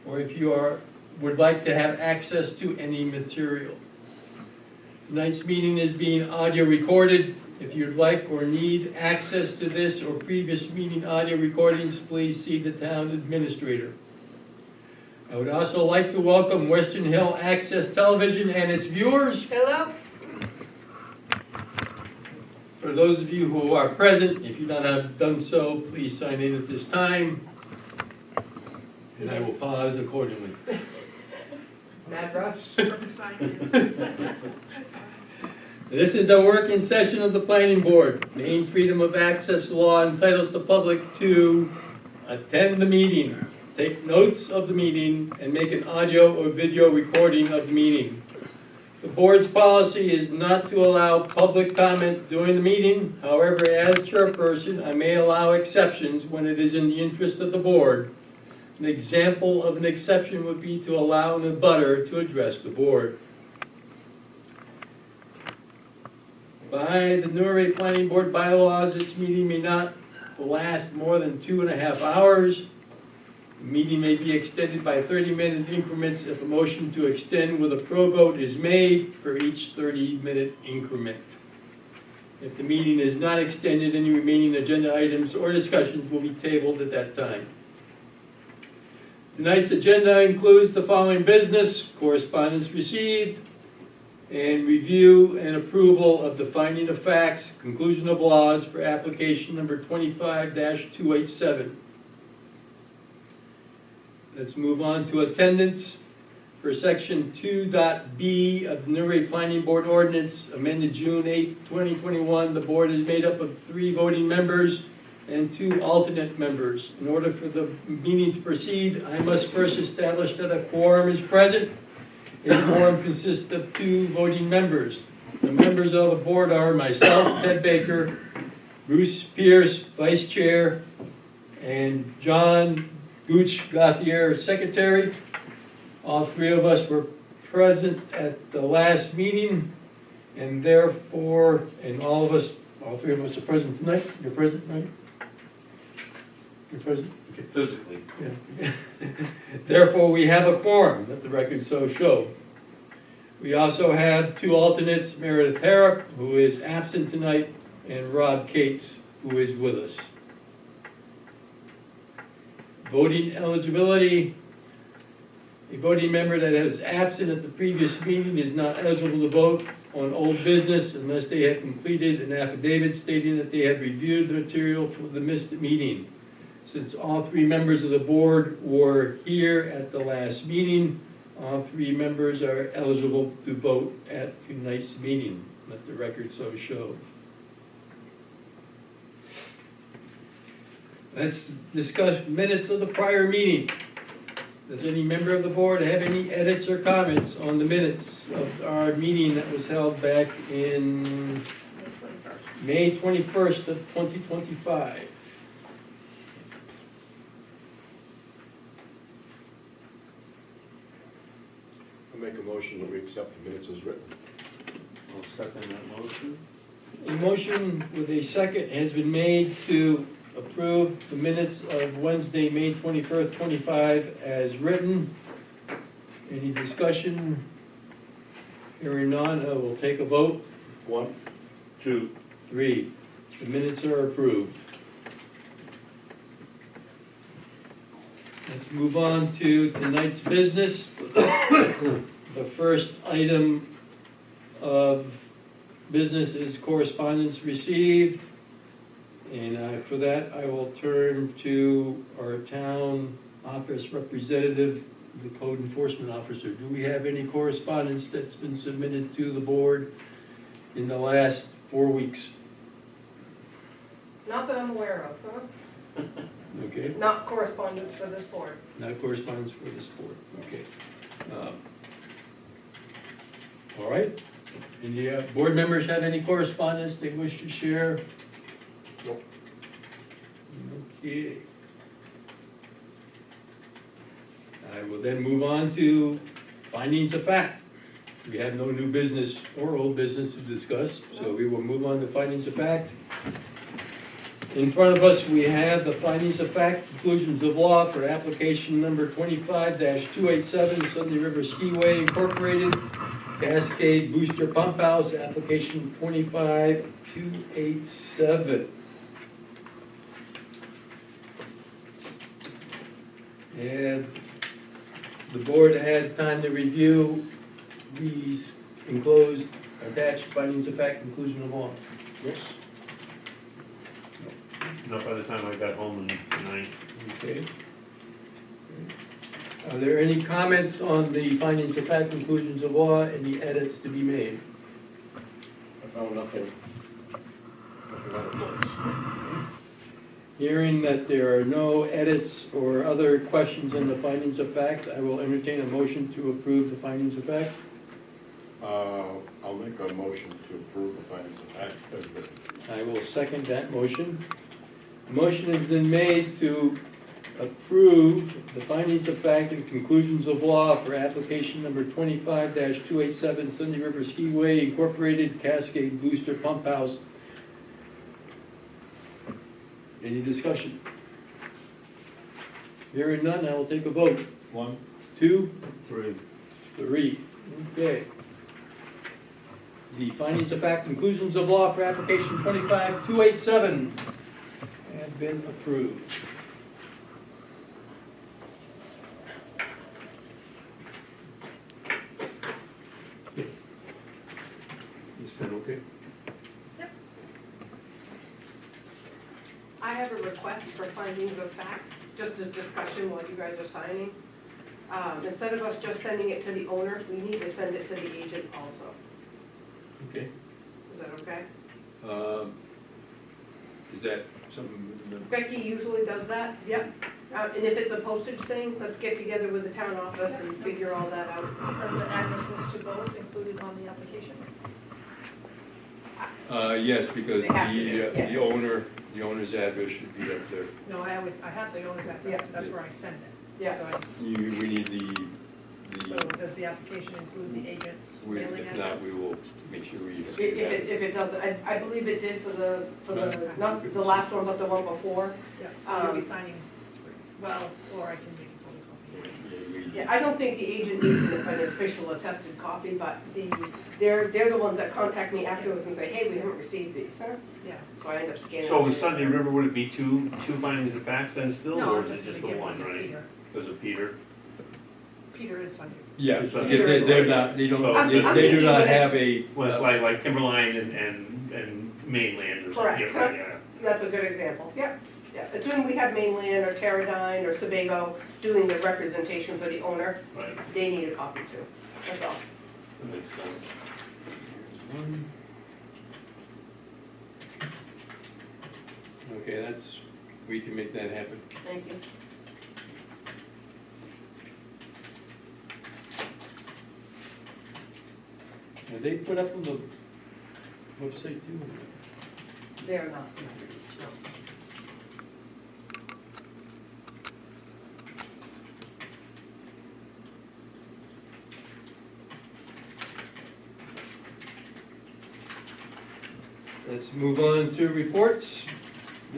or if you would like to have access to any material. Tonight's meeting is being audio recorded. If you'd like or need access to this or previous meeting audio recordings, please see the town administrator. I would also like to welcome Western Hill Access Television and its viewers. Hello. For those of you who are present, if you not have done so, please sign in at this time, and I will pause accordingly. Mad rush. This is a working session of the planning board. Maine Freedom of Access law entitles the public to attend the meeting, take notes of the meeting, and make an audio or video recording of the meeting. The board's policy is not to allow public comment during the meeting. However, as chairperson, I may allow exceptions when it is in the interest of the board. An example of an exception would be to allow an abutter to address the board. By the Newry Planning Board bylaws, this meeting may not last more than 2.5 hours. The meeting may be extended by 30-minute increments if a motion to extend with a pro vote is made for each 30-minute increment. If the meeting is not extended, any remaining agenda items or discussions will be tabled at that time. Tonight's agenda includes the following business: correspondence received, and review and approval of the finding of facts, conclusion of laws for application number 25-287. Let's move on to attendance. For section 2.b of the Newry Planning Board Ordinance, amended June 8, 2021, the board is made up of 3 voting members and 2 alternate members. In order for the meeting to proceed, I must first establish that a quorum is present. A quorum consists of 2 voting members. The members of the board are myself, Ted Baker, Bruce Pierce, Vice Chair, and John Gooch Gauthier, Secretary. All 3 of us were present at the last meeting, and therefore, all 3 of us are present tonight. You're present, right? You're present? Okay. Physically. Yeah. Therefore, we have a quorum, let the record so show. We also have 2 alternates, Meredith Herrick, who is absent tonight, and Rob Cates, who is with us. Voting eligibility. A voting member that is absent at the previous meeting is not eligible to vote on old business unless they have completed an affidavit stating that they have reviewed the material for the missed meeting. Since all 3 members of the board were here at the last meeting, all 3 members are eligible to vote at tonight's meeting. Let the record so show. Let's discuss minutes of the prior meeting. Does any member of the board have any edits or comments on the minutes of our meeting that was held back in May 21st of 2025? I make a motion that we accept the minutes as written. I'll second that motion. A motion with a second has been made to approve the minutes of Wednesday, May 21st, 25 as written. Any discussion? Hearing none, I will take a vote. 1, 2, 3. The minutes are approved. Let's move on to tonight's business. The first item of business is correspondence received. And for that, I will turn to our town office representative, the code enforcement officer. Do we have any correspondence that's been submitted to the board in the last 4 weeks? Not that I'm aware of, huh? Okay, Not correspondence for this board. not correspondence for this board, okay. All right, any board members have any correspondence they wish to share? Nope. Okay. I will then move on to findings of fact. We have no new business or old business to discuss, so we will move on to findings of fact. In front of us, we have the findings of fact, conclusions of law for application number 25-287, Sunday River Skiway Incorporated, Cascade Booster Pump House, application 25-287. And the board had time to review these enclosed, attached findings of fact, conclusion of law. Yes. Not by the time I got home tonight. Okay. Are there any comments on the findings of fact, conclusions of law, any edits to be made? I found nothing out of place. Hearing that there are no edits or other questions on the findings of fact, I will entertain a motion to approve the findings of fact. I'll make a motion to approve the findings of fact as written. I will second that motion. A motion has been made to approve the findings of fact and conclusions of law for application number 25-287, Sunday River Skiway Incorporated, Cascade Booster Pump House. Any discussion? Hearing none, I will take a vote. 1, 2, 3. 3. Okay. The findings of fact, conclusions of law for application 25-287 have been approved. It's been okay? I have a request for findings of fact, just as discussion while you guys are signing. Instead of us just sending it to the owner, we need to send it to the agent also. Okay. Is that okay? Is that something? Becky usually does that, yep. And if it's a postage thing, let's get together with the town office and figure all that out. Are the addresses to both included on the application? Yes, because They have to be, yes. the owner's address should be up there. No, I have the owner's address, Yeah. that's where I send it. Yeah. So We need so does the application include the agent's if mailing not, address? we will make sure we. If it doesn't, I believe it did for the, not the last one, but the one before. Yeah, so you'll be signing, well, or I can make a photocopy. Yeah, I don't think the agent needs an official attested copy, but they're the ones that contact me afterwards and say, hey, we haven't received these, huh? Yeah. So I end up scanning. So them. with Sunday River, would it be two findings of facts then still, No, or I'm is it just just gonna the give one, one to right? Peter. Was it Peter? Peter is Sunday. Yeah, It's because Peter is they're not, they don't, I'm they do thinking not when it's- have a. Well, it's like Timberline and mainland or something. Correct. Yeah, right, yeah. That's a good example, yeah. Yeah, it's when we have Mainland or Teradyne or Sebago doing the representation for the owner, Right, they need a copy too, that's all. that makes sense. Okay, that's, we can make that happen. Thank you. And they put up on the website too? They're not, no. Let's move on to reports.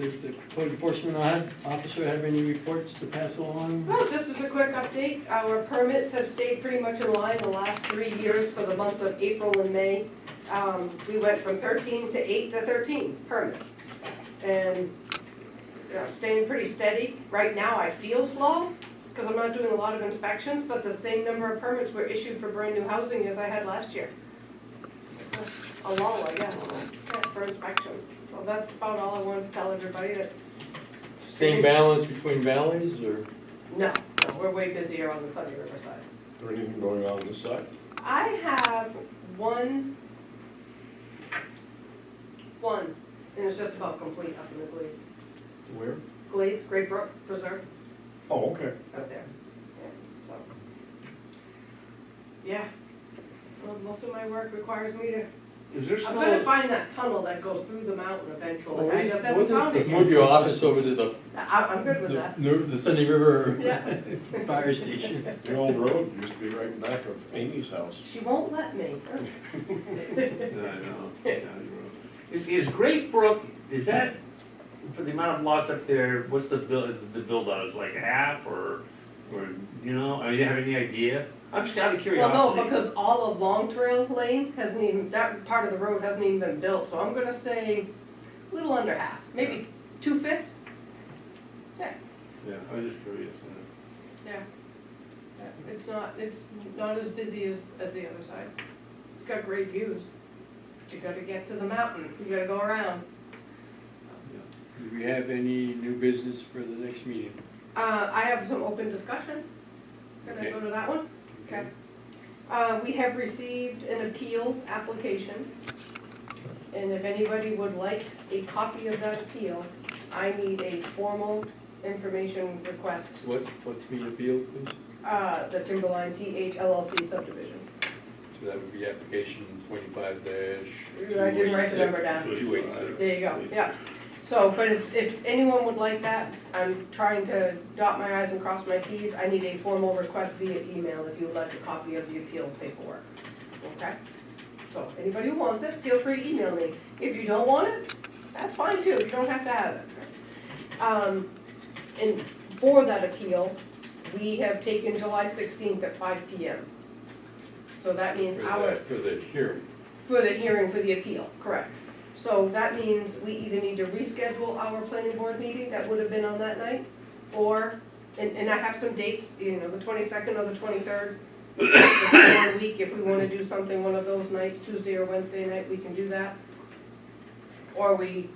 Does the code enforcement officer have any reports to pass along? Well, just as a quick update, our permits have stayed pretty much in line the last 3 years for the months of April and May. We went from 13 to 8 to 13 permits. And staying pretty steady. Right now, I feel slow because I'm not doing a lot of inspections, but the same number of permits were issued for brand new housing as I had last year. A lull, I guess, for inspections. So that's about all I wanted to tell everybody. That Same balance between valleys, or? No, we're way busier on the Sunny River side. Is there anything going on this side? I have one, and it's just about complete up in the Glades. Where? Glades, Great Brook Preserve, Oh, okay. out there. Yeah, so. Yeah. Well, most of my work requires me to, Is there I'm gonna snow? find that tunnel that goes through the mountain eventually. I just haven't found it Move yet. your office over to the, I'm good with that. the Sunny River Yeah. Fire Station. The old road used to be right in back of Amy's house. She won't let me. Yeah, I know. Yeah, you're right. Is Great Brook, is that for the amount of lots up there, what's the build out, is it like half, or, you know, do you have any idea? I'm just out of curiosity. Well, no, because all of Long Trail Lane hasn't even, that part of the road hasn't even been built, so I'm gonna say a little under half, maybe 2/5. Yeah, I was just curious. Yeah. It's not as busy as the other side. It's got great views, but you gotta get to the mountain, you gotta go around. Do we have any new business for the next meeting? I have some open discussion. Can I Okay. go to that one? Okay. We have received an appeal application, and if anybody would like a copy of that appeal, I need a formal information request, What's being appealed, please? the Timberline TH LLC subdivision. So that would be application 25-286. I didn't write the number down. 286. There you go, yeah. So, but if anyone would like that, I'm trying to dot my i's and cross my t's. I need a formal request via email if you would like a copy of the appeal paperwork, okay? So, anybody who wants it, feel free to email me. If you don't want it, that's fine too, you don't have to have it. And for that appeal, we have taken July 16th at 5 PM. So that means For the hearing. for the hearing for the appeal, correct. So that means we either need to reschedule our planning board meeting that would have been on that night, or, and I have some dates, you know, the 22nd or the 23rd, the following week, if we want to do something one of those nights, Tuesday or Wednesday night, we can do that. Or we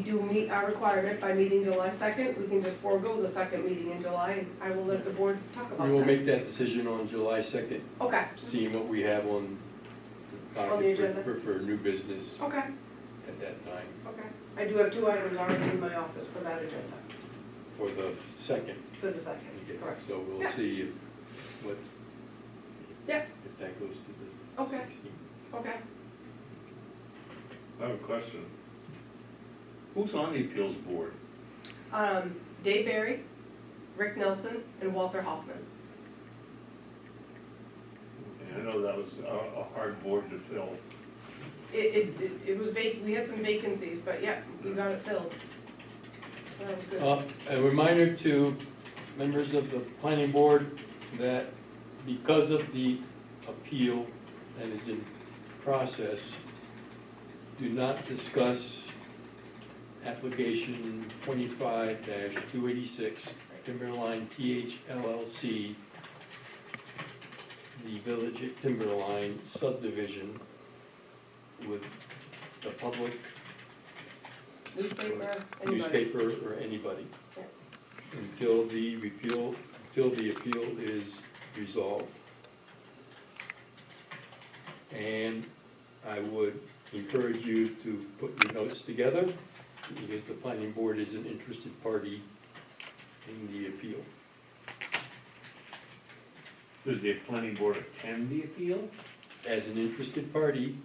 do meet our requirement by meeting July 2nd, we can just forego the second meeting in July, and I will let the board talk about that. We will make that decision on July 2nd, Okay, seeing what we have on the On the docket agenda. for new business okay, at that time, okay. I do have 2 items already in my office for that agenda, for the second. for the second, correct. So we'll Yeah. see what, Yeah. if that goes to the Okay. 16th. Okay. I have a question. Who's on the appeals board? Dave Barry, Rick Nelson, and Walter Hoffman. Okay, I know that was a hard board to fill. It was we had some vacancies, but yeah, we got it filled. So that was good. A reminder to members of the planning board that because of the appeal that is in process, do not discuss application 25-286, Timberline TH LLC, the Village at Timberline subdivision with the public, Newspaper, anybody. newspaper, or anybody, Yeah. until the appeal is resolved. And I would encourage you to put your notes together, because the planning board is an interested party in the appeal. Does the planning board attend the appeal? As an interested party,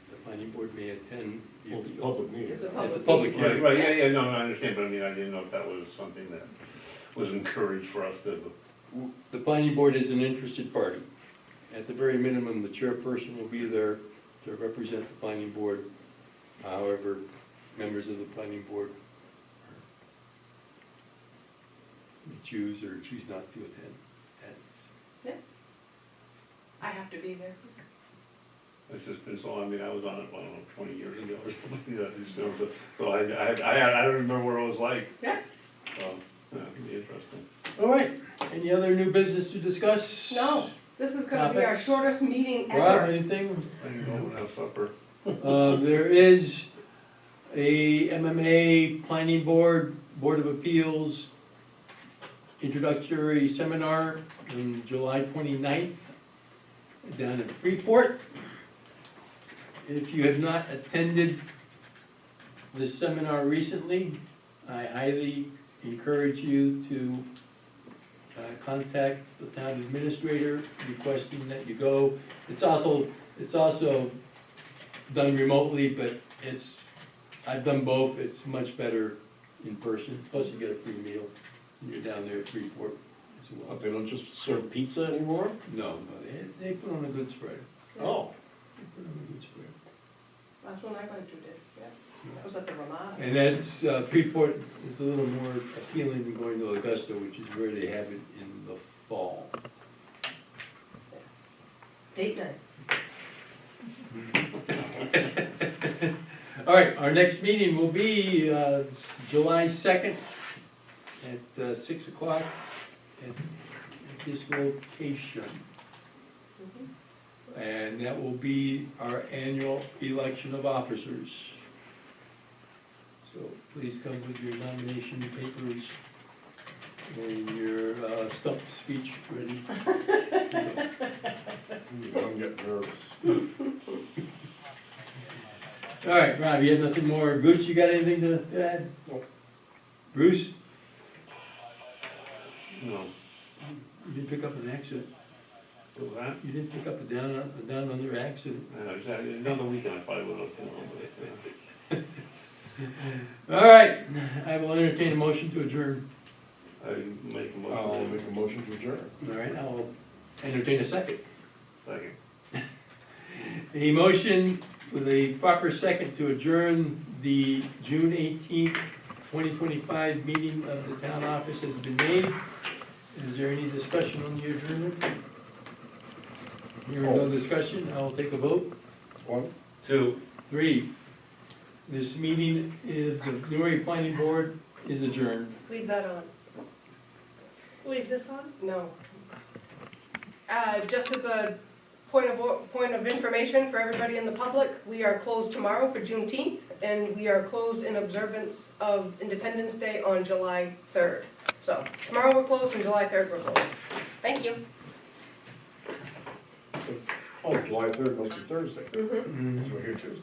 the planning board may attend the Well, it's a appeal. public meeting. It's a It's a public public meeting. hearing. Right, yeah, no, I understand, but I mean, I didn't know if that was something that was encouraged for us to. The planning board is an interested party. At the very minimum, the chairperson will be there to represent the planning board. However, members of the planning board may choose or choose not to attend. I have to be there. It's just been so, I mean, I was on it, I don't know, 20 years ago or something like that, so I don't remember what it was like. Yeah. So, yeah, it'd be interesting. All right, any other new business to discuss? No, this is gonna be our Topics? shortest meeting Rob, ever. anything? I can go and have supper. There is a MMA Planning Board, Board of Appeals introductory seminar on July 29th down in Freeport. If you have not attended this seminar recently, I highly encourage you to contact the town administrator requesting that you go. It's also done remotely, but I've done both, it's much better in person, plus you get a free meal when you're down there at Freeport as well. They don't just serve pizza anymore? No, they put on a good spread. Oh. They put on a good spread. Last one I went to did, yeah. That was at the Ramada. And that's, Freeport is a little more appealing than going to Augusta, which is where they have it in the fall. Date night. All right, our next meeting will be July 2nd at 6 o'clock at this location. And that will be our annual election of officers. So please come with your nomination papers and your stump speech ready. I'm getting nervous. All right, Rob, you have nothing more? Gooch, you got anything to add? Nope. Bruce, No, you didn't pick up an accent. what was that? You didn't pick up a down under accent. Another weekend I probably would have, you know, All right, I will entertain a motion to adjourn. but I make a I'll motion. make a motion to adjourn. All right, I'll entertain a second. Second. A motion with a proper second to adjourn the June 18th, 2025 meeting of the town office has been made. Is there any discussion on the adjournment? Hearing no discussion, I will take a vote. 1, 2. 3. This meeting is, the Newry Planning Board is adjourned. Leave that on. Leave this on? No. Just as a point of information for everybody in the public, we are closed tomorrow for Juneteenth, and we are closed in observance of Independence Day on July 3rd. So tomorrow we're closed, and July 3rd we're closed. Thank you. oh, July 3rd must be Thursday, Mhm. so we're here Tuesday.